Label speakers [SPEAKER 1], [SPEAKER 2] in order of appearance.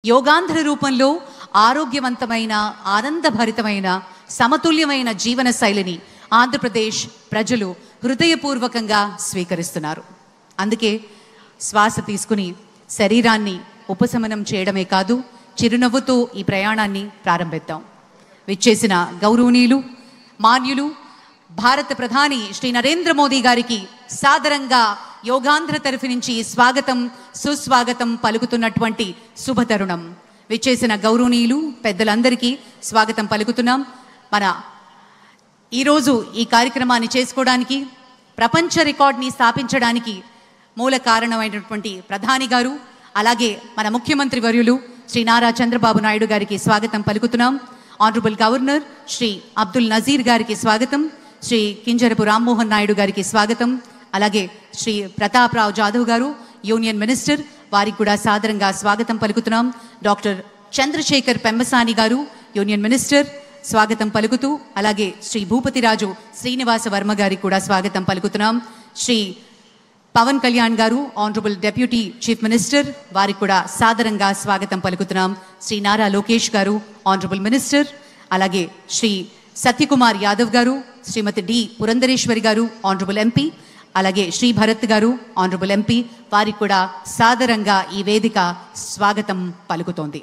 [SPEAKER 1] యోగాంధ్ర రూపంలో ఆరోగ్యవంతమైన ఆనందభరితమైన సమతుల్యమైన జీవన శైలిని ఆంధ్రప్రదేశ్ ప్రజలు హృదయపూర్వకంగా స్వీకరిస్తున్నారు. అందుకే శ్వాస తీసుకుని శరీరాన్ని ఉపశమనం చేయడమే కాదు, చిరునవ్వుతో ఈ ప్రయాణాన్ని ప్రారంభిద్దాం. విచ్చేసిన గౌరవనీయులు మాన్యులు భారత ప్రధాని శ్రీ నరేంద్ర మోదీ గారికి సాదరంగా యోగాంధ్ర తరఫు నుంచి స్వాగతం సుస్వాగతం పలుకుతున్నటువంటి శుభతరుణం. విచ్చేసిన గౌరవనీయులు పెద్దలందరికీ స్వాగతం పలుకుతున్నాం. మన ఈరోజు ఈ కార్యక్రమాన్ని చేసుకోవడానికి, ప్రపంచ రికార్డ్ని స్థాపించడానికి మూల కారణమైనటువంటి ప్రధాని గారు, అలాగే మన ముఖ్యమంత్రి వర్యులు శ్రీ నారా చంద్రబాబు నాయుడు గారికి స్వాగతం పలుకుతున్నాం. ఆనరబుల్ గవర్నర్ శ్రీ అబ్దుల్ నజీర్ గారికి స్వాగతం, శ్రీ కింజరపు రామ్మోహన్ నాయుడు గారికి స్వాగతం, అలాగే శ్రీ ప్రతాప్ రావు జాదవ్ గారు యూనియన్ మినిస్టర్, వారికి కూడా సాదరంగా స్వాగతం పలుకుతున్నాం. డాక్టర్ చంద్రశేఖర్ పెమ్మసాని గారు యూనియన్ మినిస్టర్ స్వాగతం పలుకుతూ, అలాగే శ్రీ భూపతిరాజు శ్రీనివాస వర్మ గారికి కూడా స్వాగతం పలుకుతున్నాం. శ్రీ పవన్ కళ్యాణ్ గారు ఆనరబుల్ డెప్యూటీ చీఫ్ మినిస్టర్, వారికి కూడా సాదరంగా స్వాగతం పలుకుతున్నాం. శ్రీ నారా లోకేష్ గారు ఆనరబుల్ మినిస్టర్, అలాగే శ్రీ సత్యకుమార్ యాదవ్ గారు, శ్రీమతి డి పురంధరేశ్వరి గారు ఆనరబుల్ ఎంపీ, అలాగే శ్రీ భరత్ గారు ఆనరబుల్ ఎంపీ, వారికి కూడా సాదరంగా ఈ వేదిక స్వాగతం పలుకుతోంది.